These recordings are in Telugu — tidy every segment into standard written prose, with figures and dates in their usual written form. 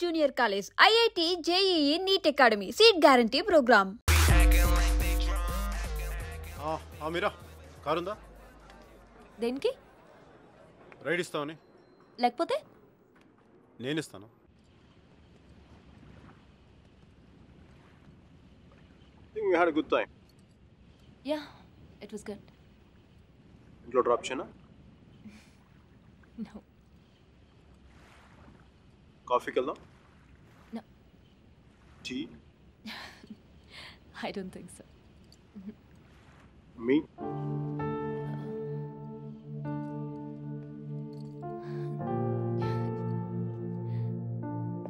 Junior college, IIT, JEE, NEET academy, seat guarantee programme. Mira కారుందా? దేనికి? రైడ్ ఇస్తావని. లేకపోతే నేను ఇస్తాను. think we had a good time. Yeah, it was good. ఇంట్లో డ్రాప్ చేయనా? No. కాఫీకి వెళ్దాం? No. Tea? I don't think so. మీ?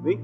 మీ?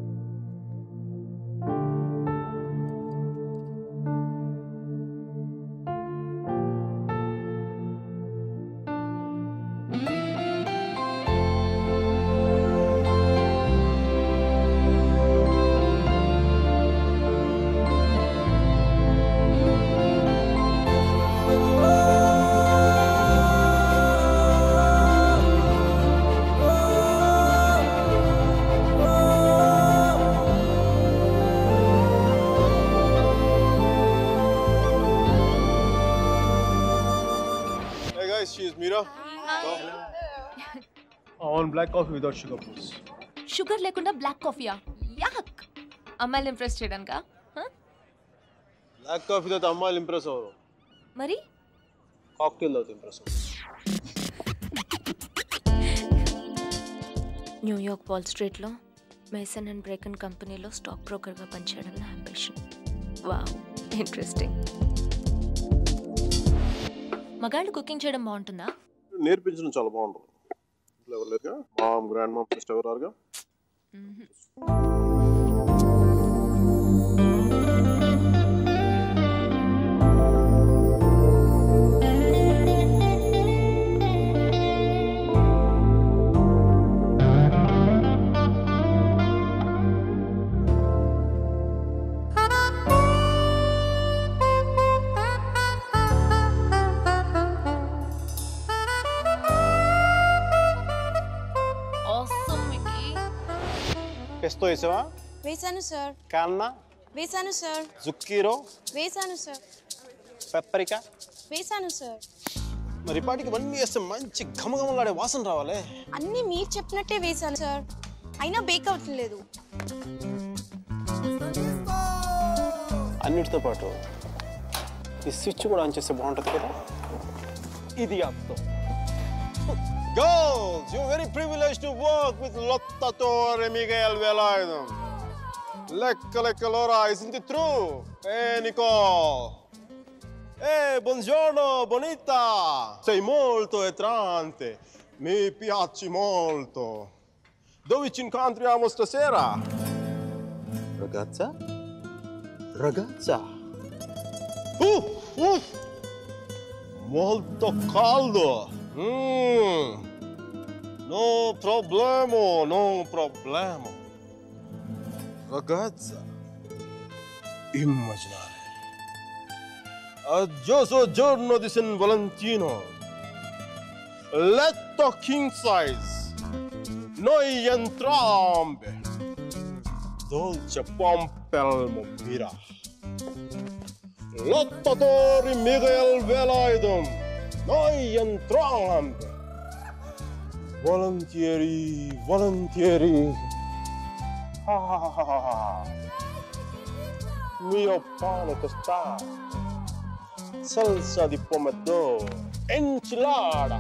She's Meera. I want black coffee without sugar, please. Sugar లేకుండా బ్లాక్ కాఫీయా? యాక్. అమ్మాయిలు ఇంప్రెస్ చేయడానికా? బ్లాక్ కాఫీ తో అమ్మాయిలు ఇంప్రెస్ అవ్వరు. మరి కాక్టైల్ తో ఇంప్రెస్ అవ్వరు. న్యూయార్క్ వాల్ స్ట్రీట్లో మేసన్ అండ్ బ్రేకన్ కంపెనీలో స్టాక్ బ్రోకర్గా పనిచేయడం నా అంబిషన్. Wow, interesting. మగాళ్ళు కుకింగ్ చేయడం బాగుంటుందా? నేర్పించడం చాలా బాగుంటుంది. ఇంట్లో ఎవరు లేరుగా? మామ్, గ్రాండ్ మామ్, సిస్టర్ ఎవరు రారుగా? పెస్తో వేసావా? వేసాను సార్. కాన్నా? వేసాను సార్. జుక్కీరో? వేసాను సార్. పెప్పరికా? వేసాను సార్. మరి పాటికి ఇవన్నీ వేస్తే మంచి ఘమఘమలాడే వాసన రావాలి. అన్నీ మీరు చెప్పినట్టే వేసాను సార్, అయినా బేక్ అవ్వట్లేదు. అన్నిటితో పాటు ఈ స్విచ్ కూడా ఆన్ చేస్తే బాగుంటుంది కదా. ఇది అర్థం. Girls, you're very privileged to work with Lottatore Miguel Velarde. Lecca l'ora, isn't it true? Hey, Nicole. Hey, buongiorno, bonita. Sei molto attraente. Mi piaci molto. Dove ci incontriamo stasera? Ragazza? Ragazza? Molto caldo. No problema, no problema. Ragazza, immaginare. Aggioso giorno di San Valentino. Letto king size. Noi entrambe. Dolce pompelmo mira. Lottatore Miguel Velarde. Noi entrambe. Volentieri, volentieri. Mio pane tostato, salsa di pomodoro, enchilada,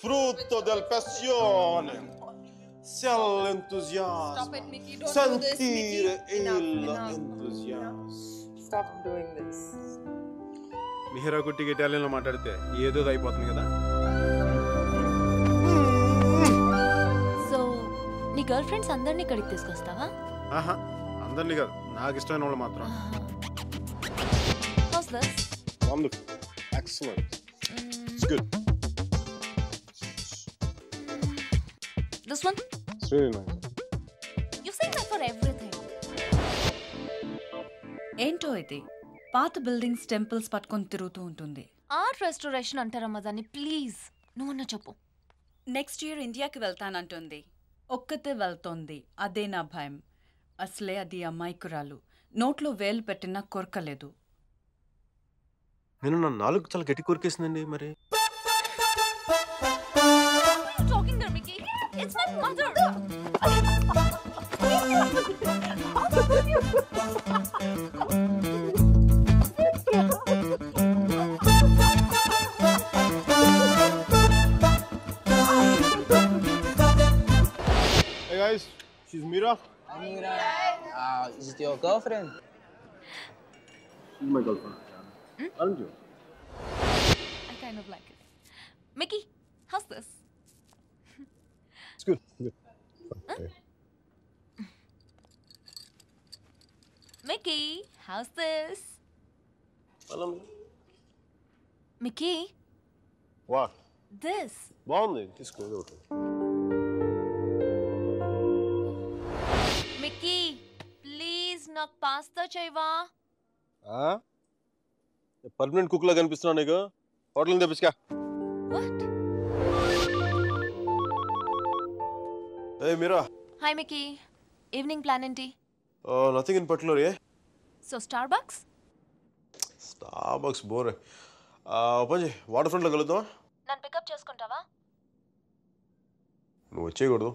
frutto del passione. C'è l'entusiasmo, sentire l'entusiasmo. Stop doing this. Mihira కుట్టికి ఇటాలియన్లో మాట్లాడితే ఏదో అయిపోతుంది కదా. సో నీ గర్ల్ ఫ్రెండ్స్ అందరినీ ఇక్కడికి తీసుకొస్తావా? ఆహా, అందరినీ కాదు, నాకు ఇష్టమైన వాళ్ళు మాత్రం. How's this? Wonderful, excellent. It's good. This one? It's really nice. You say that for everything. ఏంటో ఇది పాత బిల్డింగ్స్, టెంపుల్స్ పట్టుకొని తిరుగుతూ ఉంటుంది. ఆర్ట్ రెస్టోరేషన్ అంటారమ్మా దాన్ని. ప్లీజ్ నువ్వన్నా చెప్పు. నెక్స్ట్ ఇయర్ ఇండియాకి వెళ్తానంటుంది. ఒక్కతే వెళ్తోంది, అదే నా భయం. అసలే అది అమాయకురాలు. నోట్లో వేలు పెట్టినా కొరకలేదు. నేను నా నాలుగు చాలా గట్టి కొరికేసిందండి మరి. talking there, Mickey? It's my mother. Hey guys, she's Mira. Amira. Is it your girlfriend? She's my girlfriend. Aren't you? I kind of like it. Mickey, how's this? It's good. Good. Okay. Mickey, how's this? Hello. Mickey, What? this. బాగుంది, తీసుకో. Mickey, please నాకు పాస్తా చేయవా? పర్మనెంట్ కుక్ లా కనిపిస్తున్నా నీకు. Hotel తెప్పించుకా. What? Hey Mira. Hi Mickey. Evening plan ఏంటి? Nothing in particular, yeah? So Starbucks? Starbucks bore. పంజి వాటర్ ఫ్రంట్ లో కలుద్దామా? నన్ను పికప్ చేసుకుంటావా? నువ్వు వచ్చేయకూడదు.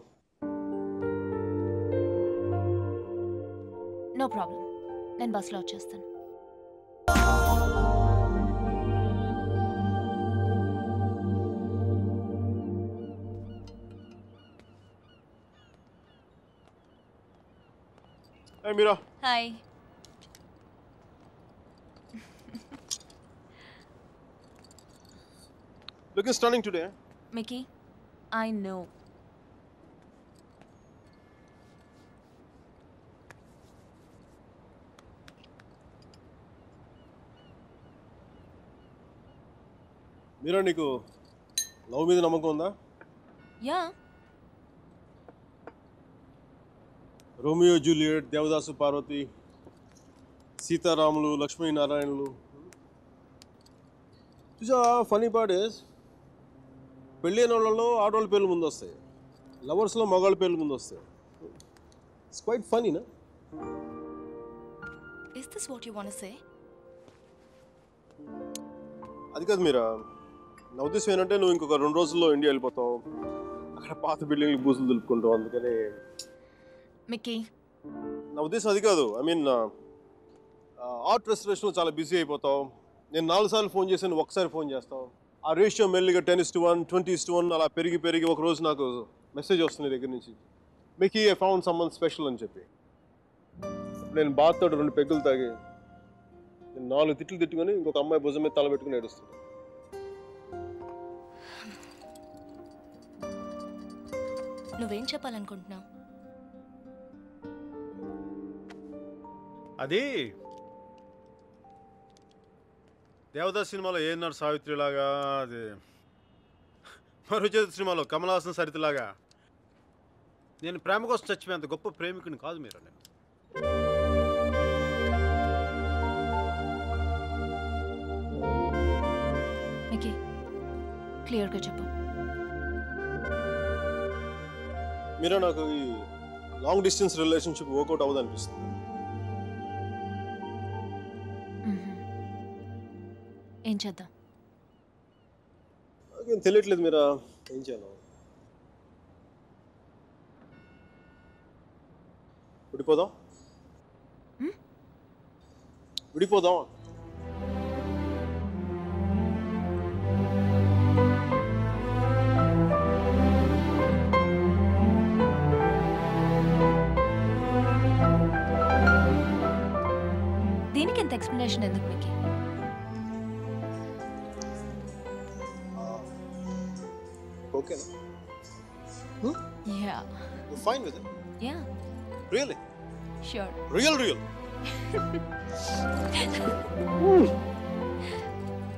నో ప్రాబ్లం, నేను బస్లో వచ్చేస్తాను. Hey Mira. Hi. Looking stunning today. Mickey, I know. Mira నీకు లవ్ మీద నమ్మకం ఉందా? Yeah. Romeo Juliet, Devadasu Parvati, సీతారాములు, లక్ష్మీనారాయణులు. చూసా ఫనీ పార్ట్ ఇస్ పెళ్ళైన వాళ్ళలో ఆడవాళ్ళ పేర్లు ముందు వస్తాయి, లవర్స్లో మగాళ్ళ పేర్లు ముందు వస్తాయి. ఇట్స్ క్వైట్ ఫనీ నా? Is this what you want to say? అది కాదు మీరా, నా ఉద్దేశం ఏంటంటే నువ్వు ఇంకొక 2 రోజుల్లో ఇండియా వెళ్ళిపోతావు. అక్కడ పాత బిల్డింగ్లు బూసులు దులుపుకుంటావు. అందుకని మిక్కీ, నా ఉద్దేశం అది కాదు. ఐ మీన్ ఆర్ట్ రెస్టరేషన్లో చాలా బిజీ అయిపోతావు. నేను 4 సార్లు ఫోన్ చేశాను, ఒకసారి ఫోన్ చేస్తావు. ఆ రేషియో మెల్లిగా 10:1, 20:1 అలా పెరిగి ఒక రోజు నాకు మెసేజ్ వస్తుంది దగ్గర నుంచి, Mickey I found someone special అని చెప్పి. నేను బాత్తో 2 పెగ్గులు తాగి నేను 4 తిట్లు తిట్టుకొని ఇంకొక అమ్మాయి భుజం మీద తల పెట్టుకుని ఏడుస్తాను. నువ్వేం చెప్పాలనుకుంటున్నావు? అది దేవదాస్ సినిమాలో ఏఎన్ఆర్ సావిత్రిలాగా, అది మరుచేతి సినిమాలో కమల్ హాసన్ సరితలాగా నేను ప్రేమ కోసం చచ్చిపోయేంత గొప్ప ప్రేమికుని కాదు మీరు. నేను మిక్కీ, క్లియర్గా చెప్పు. మీరా నాకు ఈ లాంగ్ డిస్టెన్స్ రిలేషన్షిప్ వర్కౌట్ అవ్వదు అనిపిస్తుంది. ఏం చేద్దాం? నాకేం తెలియట్లేదు మీరా, ఏం చేయాలి? విడిపోదాం. దీనికి ఎంత ఎక్స్ప్లెనేషన్ ఎందుకు మిక్కీ? ఓకేనా? Yeah. You're fine with it? Yeah, Really? Sure. Real.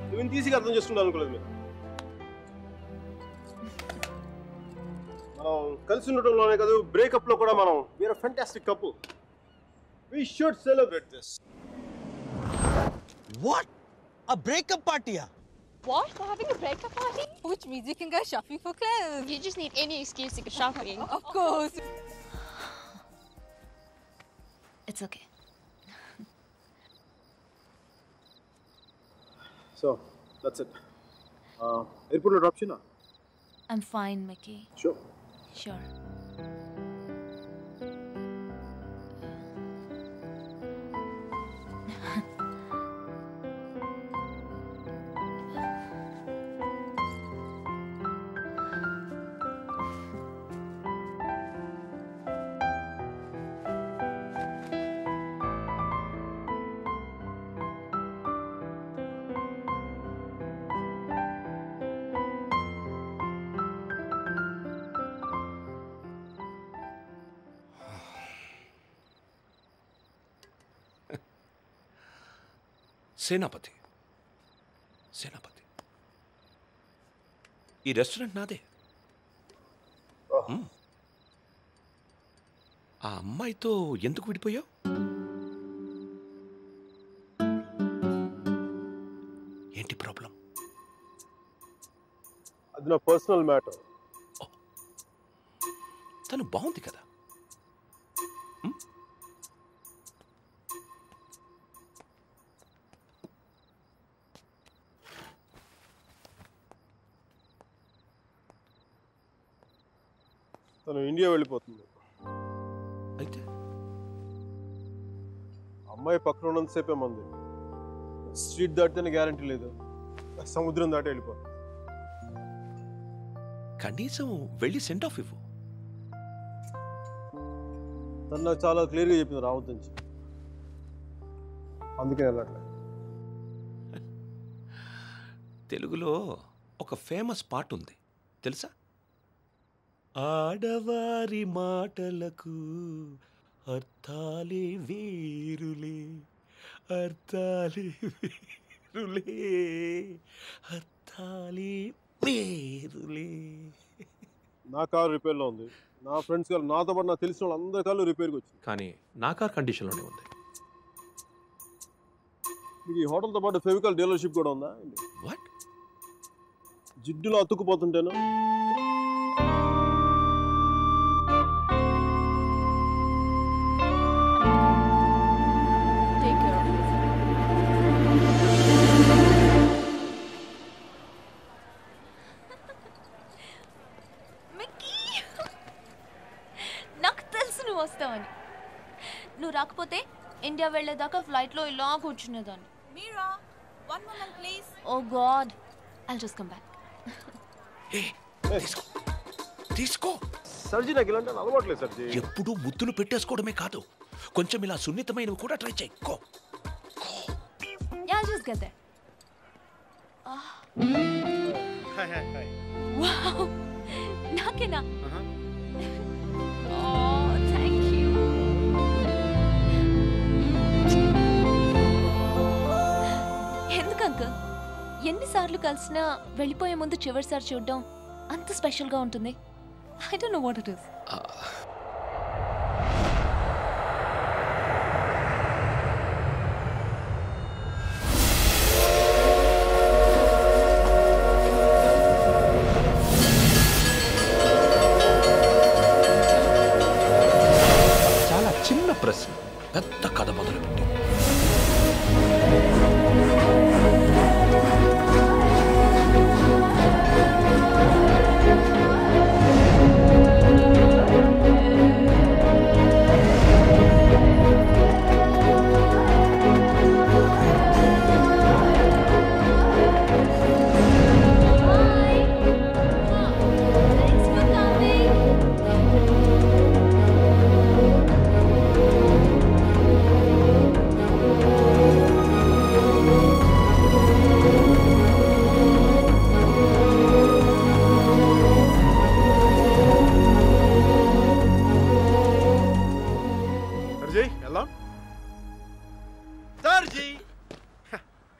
నువ్వు ఇంత ఈజీగా అర్థం చేసుకుంటా అనుకోలేదు మీరు. మనం కలిసి ఉండటంలోనే కాదు, బ్రేకప్ లో కూడా మనం we are fantastic couple. We should celebrate this. What? A breakup party? What? We're having a breakup party? Which means you can go shopping for clothes. You just need any excuse to go shopping. Of course. It's okay. So that's it. ఎయిర్పోర్ట్లో డ్రాప్ చేయనా? I'm fine Mickey. Sure. Sure. Senapati, Senapati, ఈ రెస్టారెంట్ నాదే. ఆ అమ్మాయితో ఎందుకు విడిపోయావు? ఏంటి ప్రాబ్లం? అది నా పర్సనల్ మ్యాటర్. తను బాగుంది కదా. తను ఇండియా వెళ్ళిపోతుంది. అయితే అమ్మాయి పక్కన ఉన్నంతసేపే మంది. స్ట్రీట్ దాటితేనే గ్యారంటీ లేదు, సముద్రం దాటి వెళ్ళిపోతుంది. కనీసం వెళ్ళి సెండ్ ఆఫ్ ఇవ్వు. తను నాకు చాలా క్లియర్గా చెప్పింది రావద్దు నుంచి. అందుకే వెళ్ళట్లేదు. తెలుగులో ఒక ఫేమస్ పాట ఉంది తెలుసా? ఆడవారి మాటలకు అర్థాలే వేరులే, అర్థాలే వేరులే, అర్థాలే వేరులే. నా కారు రిపేర్లో ఉంది. నా ఫ్రెండ్స్ కారు, నాతో పాటు నాకు తెలిసిన వాళ్ళు అందరి కార్లు రిపేర్కి వచ్చింది. కానీ నా కార్ కండిషన్లోనే ఉంది. మీకు ఈ హోటల్తో పాటు ఫెవికాల్ డీలర్షిప్ కూడా ఉందా? వాట్? జిడ్డులో అతుక్కుపోతుంటేను. నాకు తెలుసు నువ్వు వస్తావని. నువ్వు రాకపోతే ఇండియా వెళ్ళేదాకా ఫ్లైట్లో ఇలా కూర్చునేదాన్ని. మీరా, 1 moment please. Oh God, I'll just come back. తీసుకో తీసుకో. సర్జీ నాకు ఇలాంటి అలవాట్లేదు సర్జీ. ఎప్పుడు ముద్దులు పెట్టేసుకోవడమే కాదు, కొంచెం ఇలా సున్నితమైనవి కూడా ట్రై చేయి. కో yeah, just get there. Hi hi hi. Wow, నాకేనా? Thank you. ఎందుకు అంకుల్ ఎన్నిసార్లు కలిసినా వెళ్ళిపోయే ముందు చివరిసారి చూడడం అంత స్పెషల్గా ఉంటుంది? I don't know what it is. చాలా చిన్న ప్రశ్న పెద్ద కథ మొదలుపెట్టి.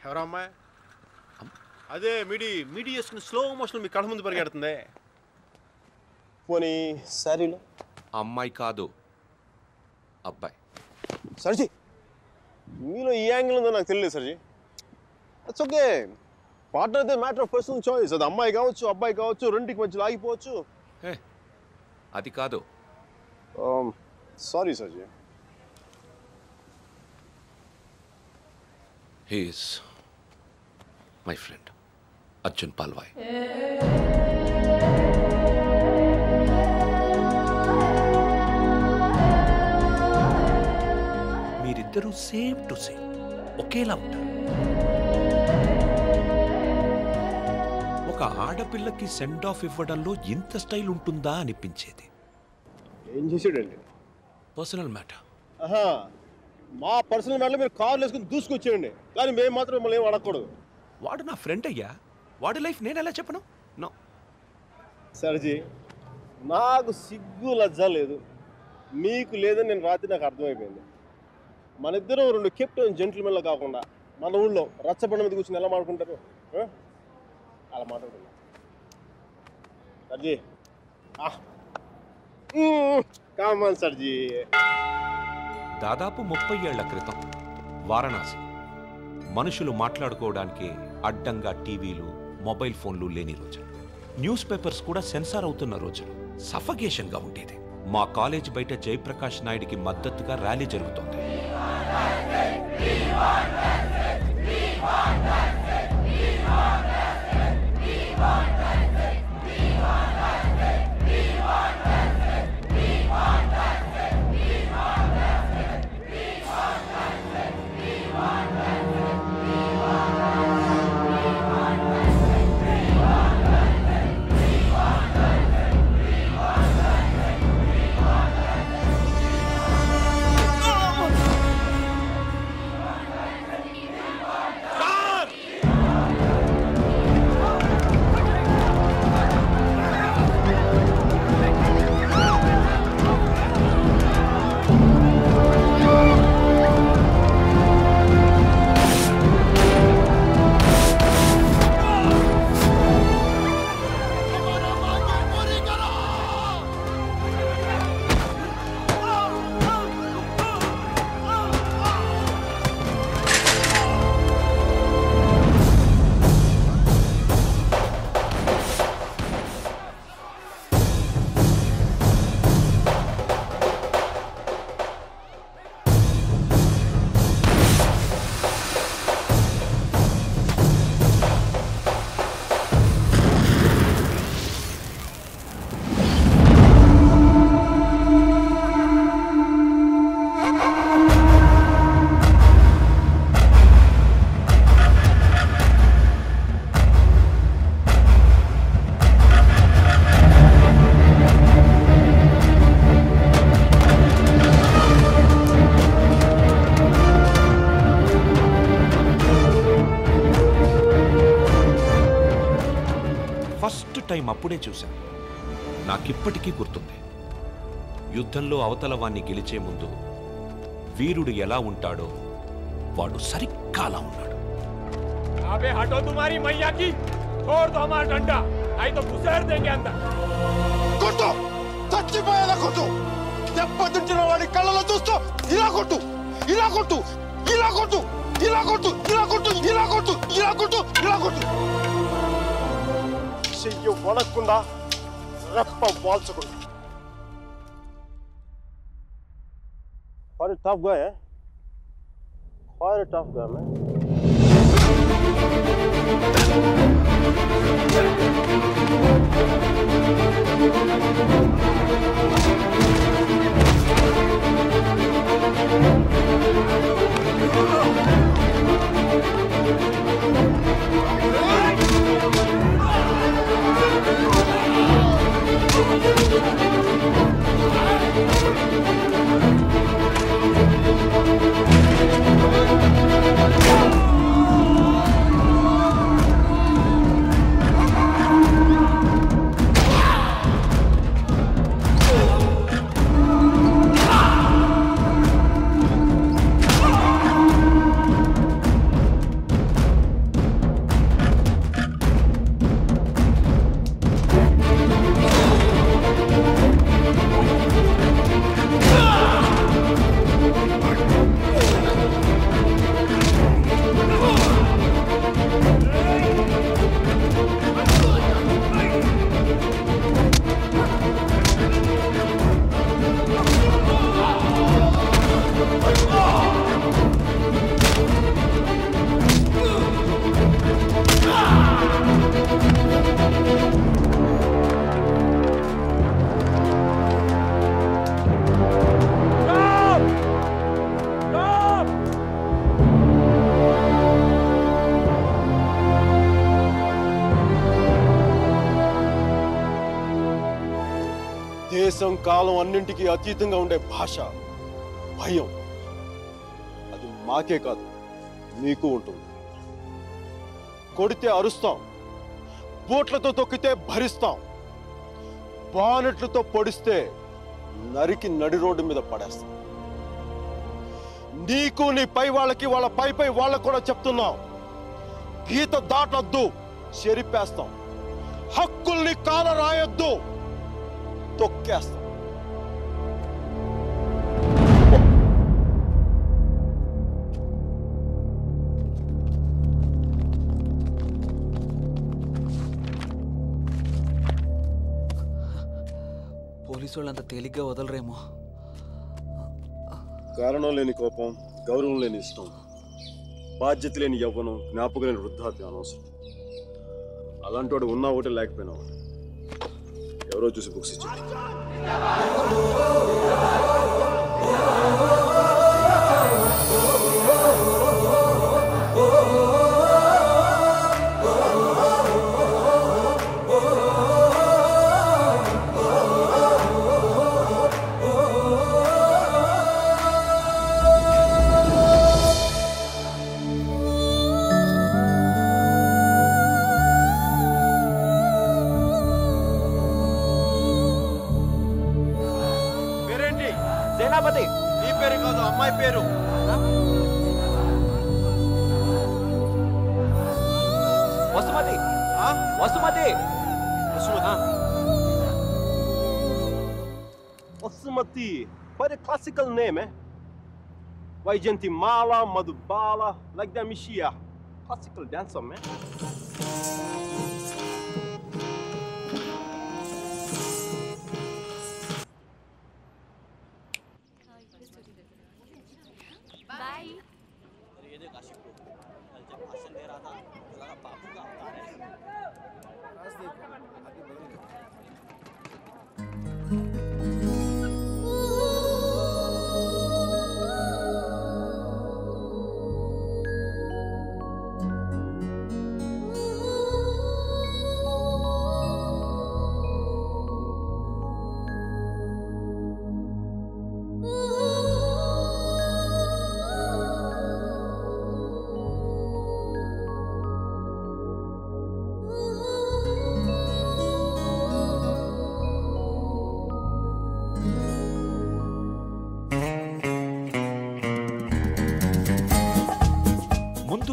ఎవరా అమ్మాయి? అదే మిడి వేసుకుని స్లో మోషన్ మీ కళ్ళ ముందు పరిగెడుతుంది. పోనీ సారీలో అమ్మాయి కాదు అబ్బాయి. సర్జీ, మీలో ఈ యాంగిల్ ఉందో నాకు తెలియదు సర్జీ. It's okay. పార్ట్నర్ అయితే మ్యాటర్ ఆఫ్ పర్సనల్ చాయిస్. అది అమ్మాయి కావచ్చు అబ్బాయి కావచ్చు, రెండింటికి మధ్యలో ఆగిపోవచ్చు. అది కాదు. Sorry సర్జీ. He is my friend, Arjun Palwai. మీరిద్దరూ సేమ్ టు సేమ్ ఒకేలా ఉంటారు. ఒక ఆడపిల్లకి సెండ్ ఆఫ్ ఇవ్వడంలో ఇంత స్టైల్ ఉంటుందా అనిపించేది. ఏం చేసాడండి? Personal matter. మా పర్సనల్ మ్యాటర్లో మీరు కార్లు వేసుకుని దూసుకొచ్చేయండి, కానీ మేము మాత్రం మిమ్మల్ని ఏం అడగకూడదు. వాడు నా ఫ్రెండ్ అయ్యా, వాడి లైఫ్ నేను ఎలా చెప్పను? నో సర్జీ, నాకు సిగ్గు లజ్జ లేదు, మీకు లేదని నేను రాత్రి నాకు అర్థమైపోయింది. మన ఇద్దరం 2 కెప్టెన్ జెంటిల్మెన్లు కాకుండా మన ఊళ్ళో రచ్చబండ మీద కూర్చొని ఎలా మాట్లాడుకుంటారు? అలా మాట్లాడుతున్నా సర్జీ. కామన్ సర్జీ. దాదాపు 30 ఏళ్ల క్రితం వారణాసి మనుషులు మాట్లాడుకోవడానికి అడ్డంగా టీవీలు, మొబైల్ ఫోన్లు లేని రోజులు. న్యూస్ పేపర్స్ కూడా సెన్సార్ అవుతున్న రోజులు. సఫకేషన్గా ఉండేది. మా కాలేజ్ బయట జయప్రకాష్ నాయుడికి మద్దతుగా ర్యాలీ జరుగుతోంది. టైం అప్పుడే చూశాను. నాకిప్పటికీ గుర్తుంది. యుద్ధంలో అవతల వాణ్ణి గెలిచే ముందు వీరుడు ఎలా ఉంటాడో వాడు సరిగ్గా అలా ఉన్నాడు. అబే హటో తుమారీ మయ్యాకి छोड़ दो हमारा डंडा नहीं तो घुसेड़ देंगे अंदर. కొట్టు, చచ్చిపోయేలా కొట్టు. దెబ్బతింటున్న వాడి కళ్ళలో చూస్తూ ఇలా కొట్టు, ఇలా కొట్టు, ఇలా కొట్టు, ఇలా కొట్టు, ఇలా కొట్టు, ఇలా కొట్టు, ఇలా కొట్టు, ఇలా కొట్టు. చెయ్యి వడకుండా రెప్ప వాల్చకుండా. Quite a tough guy, eh? Quite a tough guy, man. దేశం కాలం అన్నింటికీ అతీతంగా ఉండే భాష భయం. అది మాకే కాదు మీకు ఉంటుంది. కొడితే అరుస్తాం, బూట్లతో తొక్కితే భరిస్తాం, బానెట్లతో పొడిస్తే నరికి నడి రోడ్డు మీద పడేస్తాం. నీకు నీ పై వాళ్ళకి వాళ్ళ పై వాళ్ళకు కూడా చెప్తున్నాం, గీత దాటొద్దు, చెరిపేస్తాం. హక్కుల్ని కాల రాయొద్దు, తొక్కేస్తాం. పోలీసు వాళ్ళు అంత తేలిగ్గా వదలరేమో. కారణం లేని కోపం, గౌరవం లేని ఇష్టం, బాధ్యత లేని యవ్వనం, జ్ఞాపకం లేని వృద్ధాప్యం అనవసరం. అలాంటి వాడు ఉన్నా ఒకటి లేకపోయినా ఒకటి. ఎవరో చూసి బుక్స్ ఇచ్చారు. సేనాపతి, నీ పేరు కాదు, అమ్మాయి పేరు. Vasumathi. Vasumathi. Vasumathi, quite a classical name, eh? Vaijantimala, Madhubala, like that Mishia. Classical dancer, man.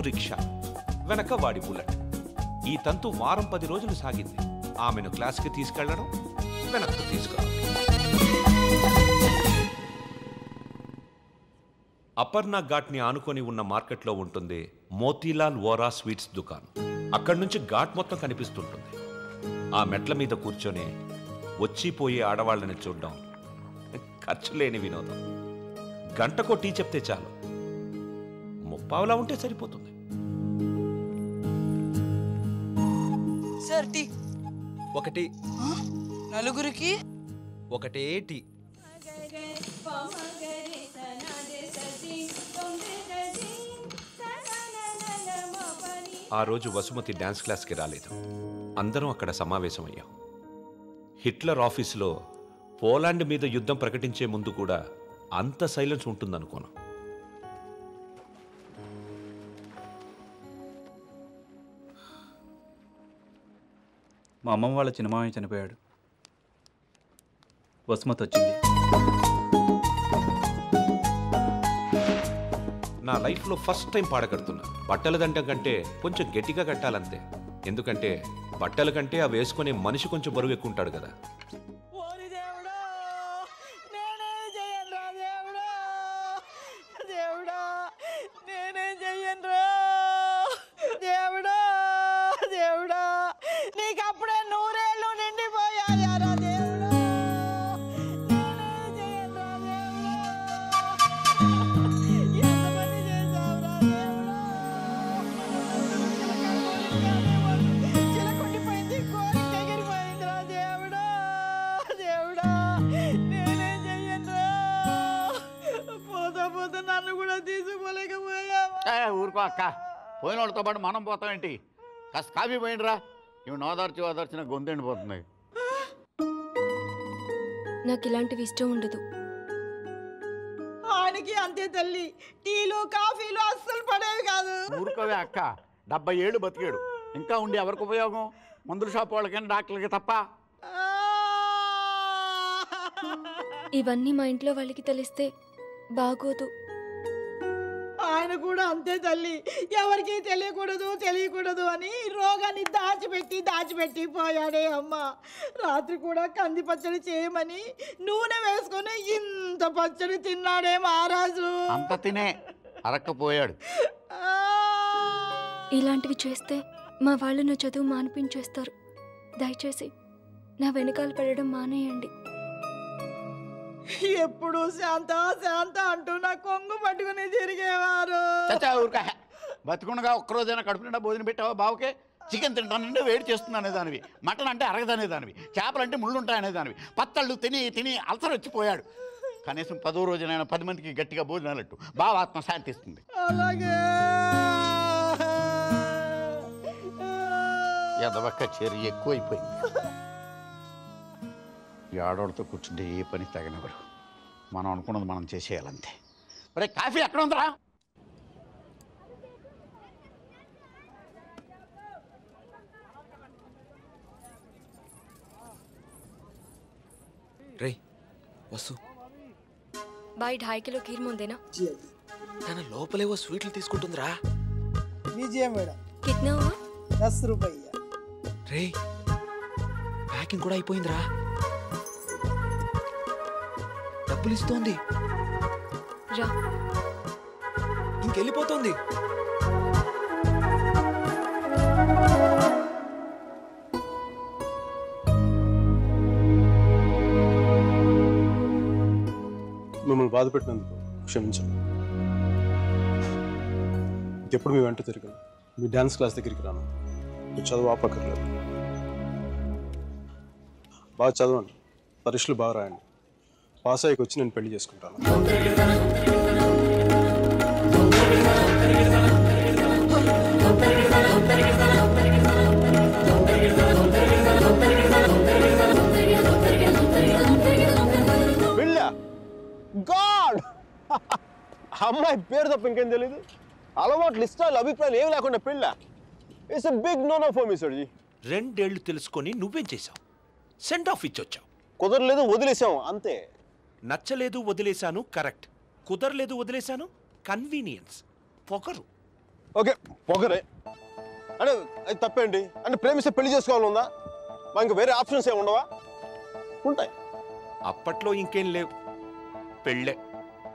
Rickshaw, వెనక వాడి బుల్లెట్. ఈ తంతు వారం 10 రోజులు సాగింది. ఆమెను క్లాస్కి తీసుకెళ్లడం, వెనక్కు తీసుకురావడం. అపర్ణ ఘాట్ని ఆనుకొని ఉన్న మార్కెట్లో ఉంటుంది మోతీలాల్ వోరా స్వీట్స్ దుకాణం. అక్కడి నుంచి ఘాట్ మొత్తం కనిపిస్తుంటుంది. ఆ మెట్ల మీద కూర్చొని వచ్చిపోయే ఆడవాళ్ళని చూడడం ఖర్చు లేని వినోదం. గంటకో టీ చెప్తే చాలు, ముప్పావులా ఉంటే సరిపోతుంది. Sir tea. ఒకటి. నలుగురికి ఒకటే టీ. ఆ రోజు వసుమతి డాన్స్ క్లాస్కి రాలేదు. అందరం అక్కడ సమావేశమయ్యాం. హిట్లర్ ఆఫీసులో పోలాండ్ మీద యుద్ధం ప్రకటించే ముందు కూడా అంత సైలెన్స్ ఉంటుందనుకోను. మా అమ్మమ్మ వాళ్ళ చిన్నమామయ్య చనిపోయాడు. వసుమతి వచ్చింది. నా లైఫ్లో ఫస్ట్ టైం పాడ కడుతున్నా. బట్టల దండం కంటే కొంచెం గట్టిగా కట్టాలంతే. ఎందుకంటే బట్టల కంటే అవి వేసుకునే మనిషి కొంచెం బరువు ఎక్కువ ఉంటాడు కదా. ఊరుకో అక్క, పోయిన వాళ్ళతో పాటు మనం పోతామేంటి? కాస్త కాఫీ పోయిండ్రా. ఇవి నోదార్చి ఓదార్చిన గొంతు ఎండిపోతుంది. నాకు ఇలాంటివి ఇష్టం ఉండదు. ఆయనకి అంతే తల్లి, టీలు కాఫీలు అస్సలు పడేవి కాదు. ఊరుకోవే అక్క, 70 ఏళ్ళు బతికాడు, ఇంకా ఉండి ఎవరికి ఉపయోగం? మందుల షాప్ వాళ్ళకైనా డాక్టర్లకి తప్ప. ఇవన్నీ మా ఇంట్లో వాళ్ళకి తెలిస్తే బాగోదు. ఆయన కూడా అంతే తల్లి, ఎవరికి తెలియకూడదు అని రోగాన్ని దాచిపెట్టి పోయాడే అమ్మ. రాత్రి కూడా కంది పచ్చడి చేయమని నూనె వేసుకొని ఇంత పచ్చడి తిన్నాడే మహారాజు. అంత తినే అరక్కపోయాడు. ఇలాంటివి చేస్తే మా వాళ్ళు నా చదువు మానిపించేస్తారు. దయచేసి నా వెనకాల పడడం మానేయండి. ఎప్పుడు శాంత అంటూ నా కొంగు పట్టుకుని తిరిగేవారు. బతుకుండగా ఒక్కరోజైనా కడుపు నిండా భోజనం పెట్టావా బావకే? చికెన్ తింటానంటే వేడి చేస్తుంది అనేదానివి, మటన్ అంటే అరగదనేదానివి, చేపలంటే ముళ్ళు ఉంటాయనేదానివి, పత్తళ్ళు తిని అల్సర్ వచ్చిపోయాడు. కనీసం 10వ రోజునైనా 10 మందికి గట్టిగా భోజనాలట్టు బావ ఆత్మ శాంతిస్తుంది. అలాగే ఎదవక్క చర్య ఎక్కువైపోయింది. ఈ ఆడవాళ్ళతో కూర్చుంటే ఏ పని తగినవరు. మనం అనుకున్నది మనం చేసేయాలంతే. ఒరే కాఫీ ఎక్కడ ఉందిరా? రే వసు, బాయ్ 2.5 కిలో ఖీర్ ముందేనా? తన లోపలేవో స్వీట్లు తీసుకుంటుందిరా. కిట్నా హువా? 10 రూపాయలు. రే ప్యాకింగ్ కూడా అయిపోయిందిరా. డబ్బులు ఇస్తోంది, రా. ఇంకెళ్ళిపోతుంది. మిమ్మల్ని బాధ పెట్టినందుకు క్షమించండి. ఇంకెప్పుడు మీ వెంట తిరగను, మీ డ్యాన్స్ క్లాస్ దగ్గరికి రాను. మీరు చదువు ఆపక్కర్లేదు. బాగా చదవండి, పరీక్షలు బాగా రాయండి. పాస్ అయ్యకి వచ్చి నేను పెళ్లి చేసుకుంటాను. గాడ్, అమ్మాయి పేరు తప్ప ఇంకేం తెలీదు. అలవాట్లు, ఇష్టాలు, అభిప్రాయాలు ఏమి లేకుండా పెళ్ళ. It's a big no no for me సర్జీ. 2 ఏళ్ళు తెలుసుకొని నువ్వేం చేశావు? సెండ్ ఆఫ్ ఇచ్చొచ్చావు. కుదరలేదు, వదిలేసాము అంతే. నచ్చలేదు, వదిలేశాను, కరెక్ట్. కుదరలేదు, వదిలేశాను, కన్వీనియన్స్, పొగరు. ఓకే పొగరే అంటే అది తప్పేంటి? అంటే ప్రేమిస్తే పెళ్లి చేసుకోవాలని ఉందా? మా ఇంకా వేరే ఆప్షన్స్ ఏమి ఉండవా? ఉంటాయి. అప్పట్లో ఇంకేం లేవు, పెళ్ళే.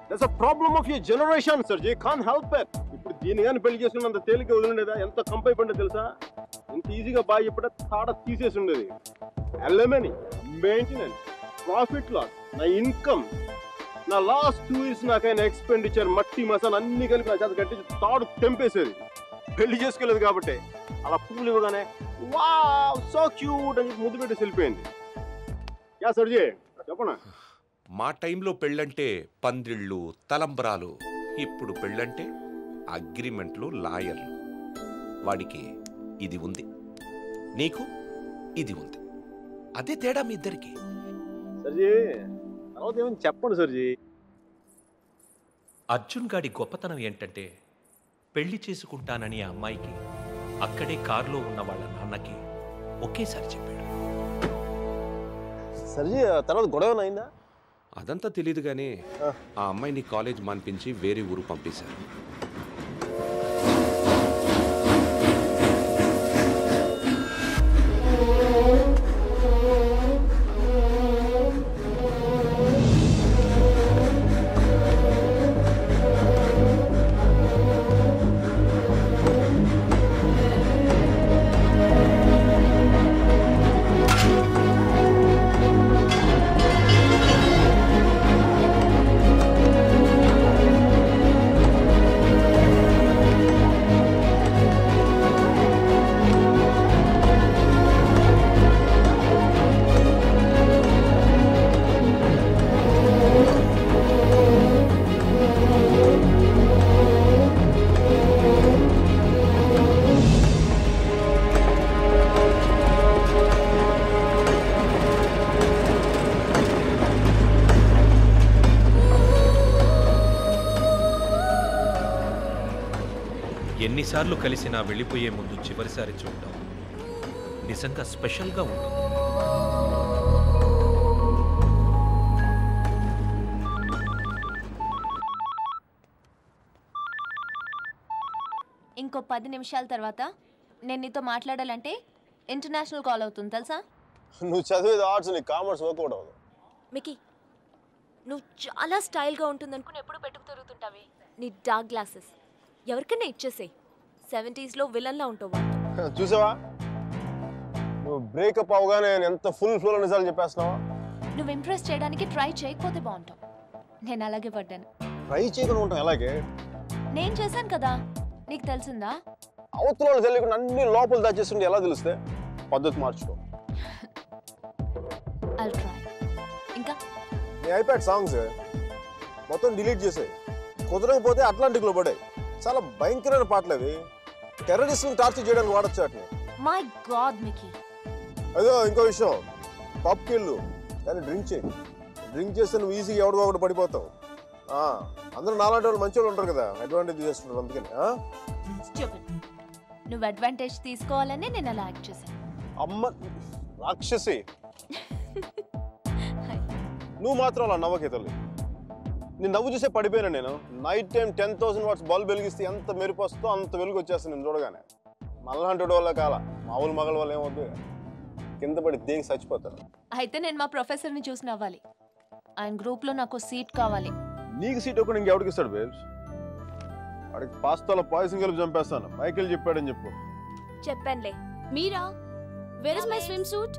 That's a problem of your generation sir. You can't help it. ఇప్పుడు దీని కానీ పెళ్లి చేసుకున్నంత తేలిక వదిలిండేదా? ఎంత కంపైపోయిందో తెలుసా? ఎంత ఈజీగా బాగా ఇప్పుడు తాడ తీసేసి ఉండేది. ఎలిమనీ, మెయింటెనెన్స్, ప్రాఫిట్ లాస్, నా ఇన్కమ్, నా లాస్ట్ 2 years నాకైనా ఎక్స్పెండిచర్, మట్టి మసాలా అన్ని కలిపి నా చేత కట్టి తాడు తెంపేసేది. పెళ్లి చేసుకోలేదు కాబట్టి అలా పువ్వులు ఇవ్వగానే వావ్ సో క్యూట్ అని ముద్దు పెట్టి వెళ్ళిపోయింది. యా సర్జీ చెప్పనా? మా టైంలో పెళ్ళంటే పందిళ్ళు, తలంబ్రాలు. ఇప్పుడు పెళ్ళంటే అగ్రిమెంట్లు, లాయర్లు. వాడికి ఇది ఉంది, నీకు ఇది ఉంది. అదే తేడా మీ ఇద్దరికి. సర్జీ తర్వాత ఏమని చెప్పండి సర్జీ. అర్జున్ గాడి గొప్పతనం ఏంటంటే పెళ్లి చేసుకుంటానని ఆ అమ్మాయికి అక్కడే కారులో ఉన్న వాళ్ళ నాన్నకి ఒకేసారి చెప్పాడు. సర్జీ తర్వాత గొడవ అయిందా? అదంతా తెలియదు కానీ ఆ అమ్మాయిని కాలేజ్ మాన్పించి వేరే ఊరు పంపేశారు. ఎన్నిసార్లు కలిసినా వెళ్ళిపోయే ముందు చివరిసారి చూడడం నిజంగా స్పెషల్గా ఉంటుంది. ఇంకో 10 నిమిషాల తర్వాత నేను నీతో మాట్లాడాలంటే ఇంటర్నేషనల్ కాల్ అవుతుంది తెలుసా? నువ్వు చదివేది ఆర్ట్స్, నీ కామర్స్ వర్కౌట్ అవ్వదు. మికీ, నువ్వు చాలా స్టైల్గా ఉంటుంది అనుకుని ఎప్పుడు పెట్టుకు తిరుగుతుంటావే. నీ డార్క్ గ్లాసెస్ ఎవరికైనా ఇచ్చేసాయి. 70sలో విలన్లా ఉంటావు. చూసావా, నువ్వు బ్రేకప్ అవగానే ఎంత ఫుల్ ఫ్లోలో నిజాలు చెప్పేస్తున్నావా? నువ్వు ఇంప్రెస్ చేయడానికి ట్రై చేయకపోతే బాగుంటావు. నేను అలాగే పడ్డాను. ట్రై చేయకుండా ఉంటాం ఎలాగే? నేను చేశాను కదా, నీకు తెలిసిందా? అవతల తెలియకుండా అన్ని లోపల దాచేస్తుంటే ఎలా తెలుస్తే? పద్ధతి మార్చుకో. ఇంకా నీ ఐప్యాడ్ సాంగ్స్ మొత్తం డిలీట్ చేసాయి. కుదరకపోతే అట్లాంటిక్లో పడే. చాలా భయంకరమైన పాటలు అవి. టెర్రరిస్ట్ని టార్చర్ చేయడానికి వాడచ్చు వాటిని. My God Mickey. అదో ఇంకో విషయం, పబ్కి వెళ్ళు కానీ డ్రింక్ చేయి. డ్రింక్ చేస్తే నువ్వు ఈజీగా ఎవరికో ఒకటి పడిపోతావు. అందరూ నాలాంటి వాళ్ళు మంచి వాళ్ళు ఉంటారు కదా, అడ్వాంటేజ్ చేసుకుంటారు. అందుకని నువ్వు అడ్వాంటేజ్ తీసుకోవాలని నేను అలా యాక్ట్ చేశాను. అమ్మ రాక్షసి, నువ్వు మాత్రం అలా నవ్వకే తల్లి. నేను నవ్వు చూసే పడిపోయినా. నేను నైట్ టైం 10,000 వాట్స్ బల్బ్ వెలిగిస్తే ఎంత మెరుపు వస్తుందో అంత వెలుగు వచ్చేస్తుంది నేను చూడగానే. మళ్ళంటి వల్ల కాల, మామూలు మగల వల్ల ఏమవుతుంది, కింద పడి దేనికి చచ్చిపోతారు. అయితే నేను మా ప్రొఫెసర్ని చూసి నవ్వాలి. ఆయన గ్రూప్లో నాకు సీట్ కావాలి. నీకు సీట్ ఒకటి ఇంకెవడికి ఇస్తాడు బేబ్స్? వాడికి పాస్తాలో పాయసం కలిపి చంపేస్తాను. మైకేల్ చెప్పాడని చెప్పు. చెప్పానులే. Mira, where is my swimsuit?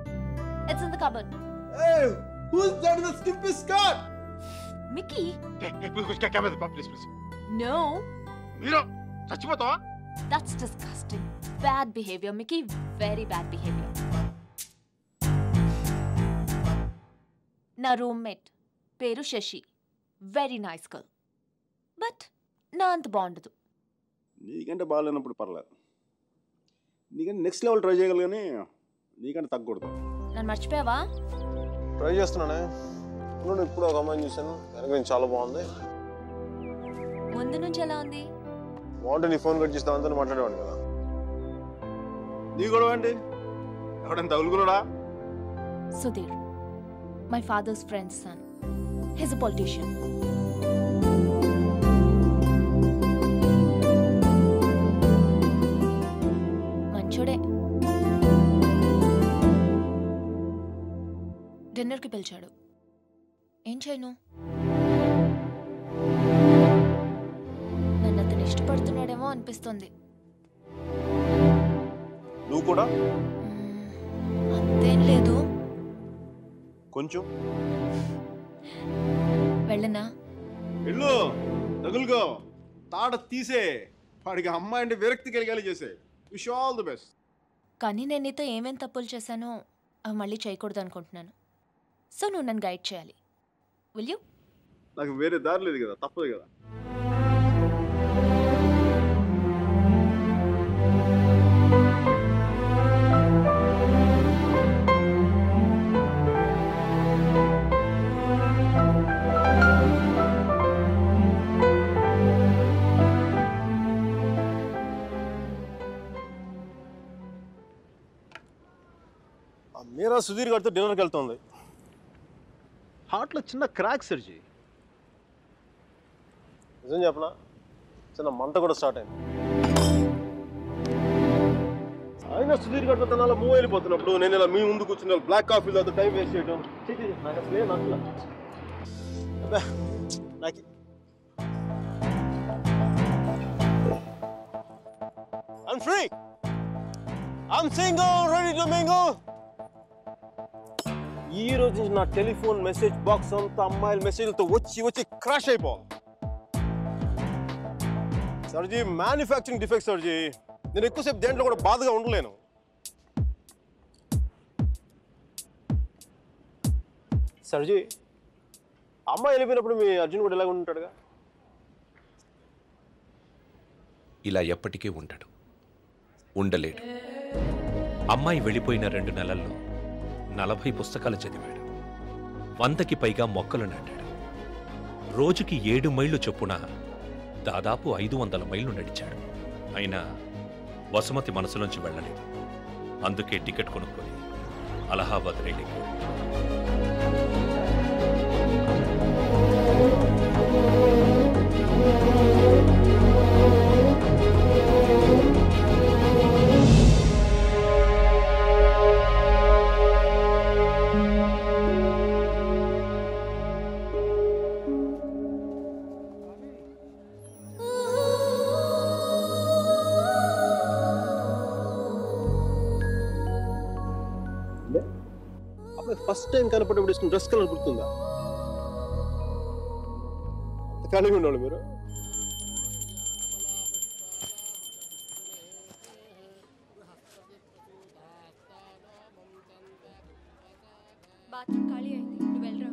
It's in the cupboard. Hey, who's that in the skimpy skirt? Mickey. Please. No. Mira, చచ్చిపోతావా? That's disgusting. Bad behavior, Mickey. Very bad behavior. నా రూమ్మేట్ పేరు Shashi. Very nice girl. But నా అంత బాగుండదు. నీకంటే బాగాలేనప్పుడు పర్లేదు. నీకంటే నెక్స్ట్ లెవెల్ ట్రై చేయగలరు కానీ నీకంటే తగ్గకూడదు. నన్ను మర్చిపోయావా? ట్రై చేస్తున్నానే. ఇప్పుడు ఒక అమ్మాయిని చూశాను, వెనక నేను చాలా బాగుంది. ముందు నుంచి ఎలా ఉంది? బాగుంటే నీ ఫోన్ కట్ చేసి దాంతో మాట్లాడేవాడు కదా. నీ గొడవ ఏంటి? ఎవడైనా తగులుకున్నాడా? Sudheer, my father's friend's son. He's a politician. మంచోడే. డిన్నర్కి పిలిచాడు. ఏం చేయను? నన్ను అతను ఇష్టపడుతున్నాడేమో అనిపిస్తుంది. నువ్వు కూడా? అంతేం లేదు. కొంచెం. వెళ్ళనా? వెళ్ళు, తగులుకో, తాడ తీసే. వాడికి అమ్మాయి అంటే విరక్తి కలిగేలా చేసే. Wish all the best. కానీ నేను నీతో ఏమేం తప్పులు చేశానో అవి మళ్ళీ చేయకూడదు అనుకుంటున్నాను. సో నువ్వు నన్ను గైడ్ చేయాలి. Will you? నాకు వేరే దారి లేదు కదా, తప్పదు కదా. మీరా సుధీర్ గారితో డిన్నర్కి వెళ్తుంది. హార్ట్లో చిన్న క్రాక్ సర్జీ. నిజం చెప్పనా, చిన్న మంట కూడా స్టార్ట్ అయింది. అయినా సుధీర్ గారితో తన అలా మూవ్ వెళ్ళిపోతున్నప్పుడు నేను ఇలా మీ ముందు కూర్చున్న బ్లాక్ కాఫీలో టైం వేస్ట్ చేయడం నాకు అసలు ఏం నచ్చలా. నాకు I'm free. I'm single, ready to mingle. ఈ రోజు నుంచి నా టెలిఫోన్ మెసేజ్ బాక్స్ అంతా అమ్మాయిల మెసేజ్లతో వచ్చి క్రాష్ అయిపోవాలి. సర్జీ, మ్యానుఫ్యాక్చరింగ్ డిఫెక్ట్ సర్జీ. నేను ఎక్కువసేపు దేంట్లో కూడా బాధగా ఉండలేను. సర్జీ, అమ్మాయి వెళ్ళిపోయినప్పుడు మీ అర్జున్ కూడా ఇలాగ ఉంటాడుగా? ఇలా ఎప్పటికీ ఉండడు, ఉండలేడు. అమ్మాయి వెళ్ళిపోయిన 2 నెలల్లో 40 పుస్తకాలు చదివాడు. 100కి పైగా మొక్కలు నాటాడు. రోజుకి 7 మైళ్ళు చొప్పున దాదాపు 500 మైళ్ళు నడిచాడు. అయినా వసుమతి మనసులోంచి వెళ్ళలేదు. అందుకే టికెట్ కొనుక్కొని అలహాబాద్ రైలుకి. ఫస్ట్ టైం కనపడేప్పుడు వేసుకున్న డ్రెస్ కలర్ గుర్తుందా? కలిగి ఉన్నాడు మీరు. బాత్రూమ్ ఖాళీ అయింది, నువ్వు వెళ్ళరా.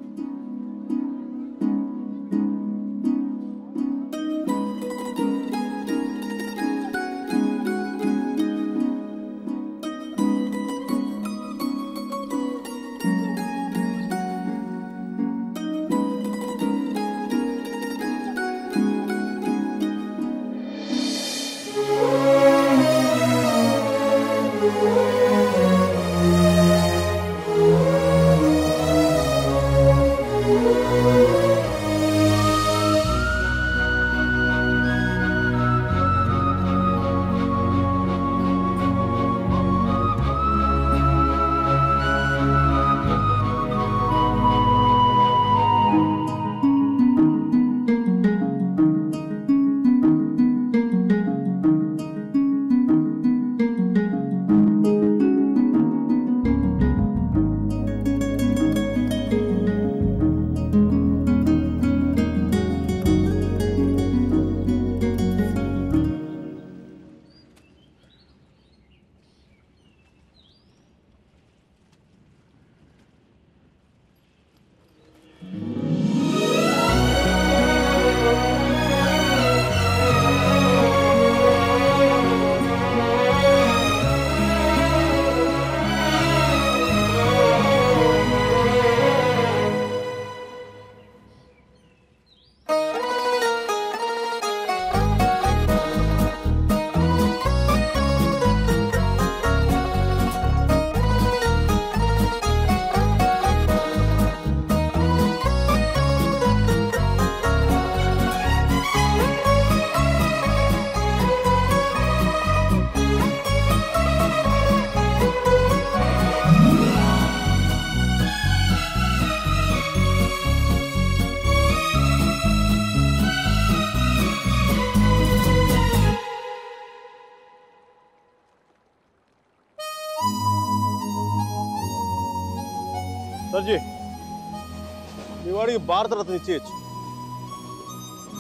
సర్జీ, మీ వాడికి భారతరత్న ఇచ్చేయచ్చు.